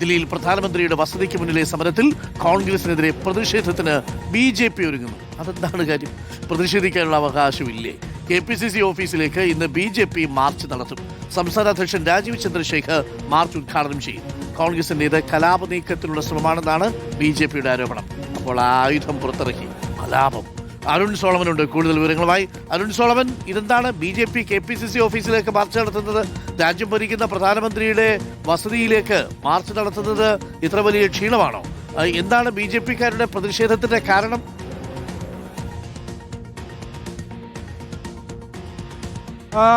ദില്ലിയിൽ പ്രധാനമന്ത്രിയുടെ വസതിക്ക് മുന്നിലെ സമരത്തിൽ കോൺഗ്രസിനെതിരെ പ്രതിഷേധത്തിന് BJP ഒരുങ്ങുന്നു. അതെന്താണ് കാര്യം? പ്രതിഷേധിക്കാനുള്ള അവകാശമില്ലേ? KPCC ഓഫീസിലേക്ക് ഇന്ന് BJP മാർച്ച് നടത്തും. സംസ്ഥാന അധ്യക്ഷൻ രാജീവ് ചന്ദ്രശേഖർ മാർച്ച് ഉദ്ഘാടനം ചെയ്യും. കോൺഗ്രസിൻ്റേത് കലാപ നീക്കത്തിനുള്ള ശ്രമമാണെന്നാണ് BJPയുടെ ആരോപണം. അപ്പോൾ ആയുധം പുറത്തിറക്കി കലാപം. അരുൺ സോളമനുണ്ട് കൂടുതൽ വിവരങ്ങളുമായി. അരുൺ സോളമൻ, ഇതെന്താണ് BJP KPCC ഓഫീസിലേക്ക് മാർച്ച് നടത്തുന്നത്? രാജ്യം ഭരിക്കുന്ന പ്രധാനമന്ത്രിയുടെ വസതിയിലേക്ക് മാർച്ച് നടത്തുന്നത് ഇത്ര വലിയ ക്ഷീണമാണോ? എന്താണ് BJPക്കാരുടെ പ്രതിഷേധത്തിന്റെ കാരണം?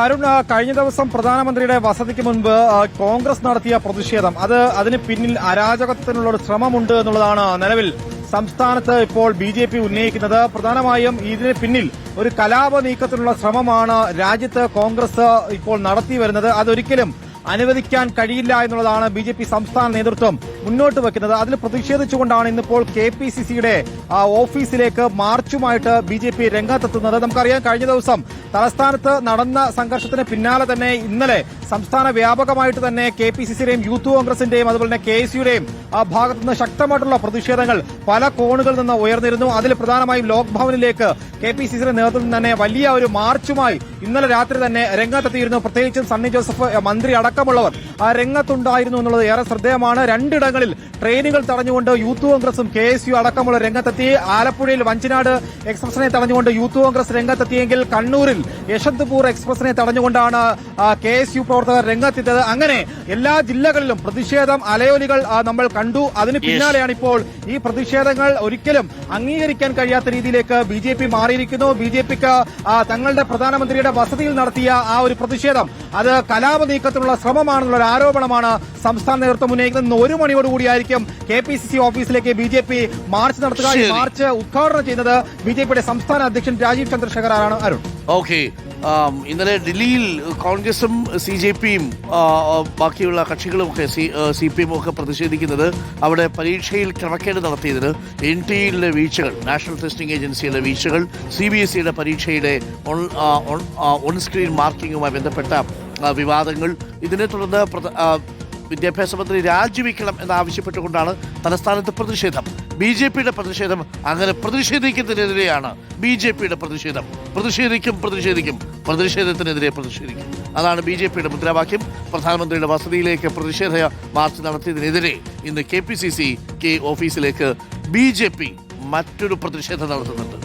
അരുൺ, കഴിഞ്ഞ ദിവസം പ്രധാനമന്ത്രിയുടെ വസതിക്ക് മുൻപ് കോൺഗ്രസ് നടത്തിയ പ്രതിഷേധം അതിന് പിന്നിൽ അരാജകത്വത്തിനുള്ള ഒരു ശ്രമമുണ്ട് എന്നുള്ളതാണ് നിലവിൽ സംസ്ഥാനത്ത് ഇപ്പോൾ BJP ഉന്നയിക്കുന്നത്. പ്രധാനമായും ഇതിന് പിന്നിൽ ഒരു കലാപ നീക്കത്തിനുള്ള ശ്രമമാണ് രാജ്യത്ത് കോൺഗ്രസ് ഇപ്പോൾ നടത്തി വരുന്നത്. അതൊരിക്കലും അനുവദിക്കാൻ കഴിയില്ല എന്നുള്ളതാണ് BJP സംസ്ഥാന നേതൃത്വം മുന്നോട്ട് വെക്കുന്നത്. അതിൽ പ്രതിഷേധിച്ചുകൊണ്ടാണ് ഇന്നിപ്പോൾ KPCCയുടെ ഓഫീസിലേക്ക് മാർച്ചുമായിട്ട് BJP രംഗത്തെത്തുന്നത്. നമുക്കറിയാം, കഴിഞ്ഞ ദിവസം തലസ്ഥാനത്ത് നടന്ന സംഘർഷത്തിന് പിന്നാലെ തന്നെ ഇന്നലെ സംസ്ഥാന വ്യാപകമായിട്ട് തന്നെ KPCCയുടെയും യൂത്ത് കോൺഗ്രസിന്റെയും അതുപോലെ തന്നെ KSUടെയും ഭാഗത്തു നിന്ന് ശക്തമായിട്ടുള്ള പ്രതിഷേധങ്ങൾ പല കോണുകളിൽ നിന്ന് ഉയർന്നിരുന്നു. അതിൽ പ്രധാനമായും ലോക് ഭവനിലേക്ക് KPCCയുടെ നേതൃത്വത്തിൽ തന്നെ വലിയ ഒരു മാർച്ചുമായി ഇന്നലെ രാത്രി തന്നെ രംഗത്തെത്തിയിരുന്നു. പ്രത്യേകിച്ചും സണ്ണി ജോസഫ് മന്ത്രി അടക്കമുള്ളവർ രംഗത്തുണ്ടായിരുന്നു എന്നുള്ളത് ഏറെ ശ്രദ്ധേയമാണ്. രണ്ടിടങ്ങളിൽ ട്രെയിനുകൾ തടഞ്ഞുകൊണ്ട് യൂത്ത് കോൺഗ്രസും KSU അടക്കമുള്ള രംഗത്തെത്തി. ആലപ്പുഴയിൽ വഞ്ചിനാട് എക്സ്പ്രസിനെ തടഞ്ഞുകൊണ്ട് യൂത്ത് കോൺഗ്രസ് രംഗത്തെത്തിയെങ്കിൽ കണ്ണൂരിൽ യശവന്ത്പൂർ എക്സ്പ്രസിനെ തടഞ്ഞുകൊണ്ടാണ് KSU പ്രവർത്തകർ രംഗത്തെത്തിയത്. അങ്ങനെ എല്ലാ ജില്ലകളിലും പ്രതിഷേധം അലയൊലികൾ നമ്മൾ കണ്ടു. അതിന് പിന്നാലെയാണ് ഇപ്പോൾ ഈ പ്രതിഷേധങ്ങൾ ഒരിക്കലും അംഗീകരിക്കാൻ കഴിയാത്ത രീതിയിലേക്ക് BJP മാറിയിരിക്കുന്നു. BJPക്ക് തങ്ങളുടെ പ്രധാനമന്ത്രിയുടെ വസതിയിൽ നടത്തിയ ആ ഒരു പ്രതിഷേധം അത് കലാപ നീക്കത്തിനുള്ള ശ്രമമാണെന്നുള്ള ഒരു ആരോപണമാണ് സംസ്ഥാന നേതൃത്വം ഉന്നയിക്കുന്നത്. ഇന്ന് 1 മണിയോടുകൂടിയായിരിക്കും KPCC ഓഫീസിലേക്ക് BJP മാർച്ച് നടത്തുക. ഈ മാർച്ച് ഉദ്ഘാടനം ചെയ്യുന്നത് BJPയുടെ സംസ്ഥാന അധ്യക്ഷൻ രാജീവ് ചന്ദ്രശേഖറാണ്. അരുൺ, ഓക്കെ, ഇന്നലെ ദില്ലിയിൽ കോൺഗ്രസും CJPയും ബാക്കിയുള്ള കക്ഷികളുമൊക്കെ CPM ഒക്കെ പ്രതിഷേധിക്കുന്നത് അവിടെ പരീക്ഷയിൽ ക്രമക്കേട് നടത്തിയതിന് NTAയുടെ വീഴ്ചകൾ, നാഷണൽ ടെസ്റ്റിംഗ് ഏജൻസിയുടെ വീഴ്ചകൾ, CBSEയുടെ പരീക്ഷയുടെ ഓൺ സ്ക്രീൻ മാർക്കിങ്ങുമായി ബന്ധപ്പെട്ട വിവാദങ്ങൾ, ഇതിനെ തുടർന്ന് വിദ്യാഭ്യാസ മന്ത്രി രാജിവെക്കണം എന്നാവശ്യപ്പെട്ടുകൊണ്ടാണ് തലസ്ഥാനത്ത് പ്രതിഷേധം. BJPയുടെ പ്രതിഷേധം അങ്ങനെ പ്രതിഷേധിക്കുന്നതിനെതിരെയാണ് BJPയുടെ പ്രതിഷേധം. പ്രതിഷേധിക്കും, പ്രതിഷേധത്തിനെതിരെ പ്രതിഷേധിക്കും. അതാണ് BJPയുടെ മുദ്രാവാക്യം. പ്രധാനമന്ത്രിയുടെ വസതിയിലേക്ക് പ്രതിഷേധ മാർച്ച് നടത്തിയതിനെതിരെ ഇന്ന് KPCC ഓഫീസിലേക്ക് BJP മറ്റൊരു പ്രതിഷേധം നടത്തുന്നുണ്ട്.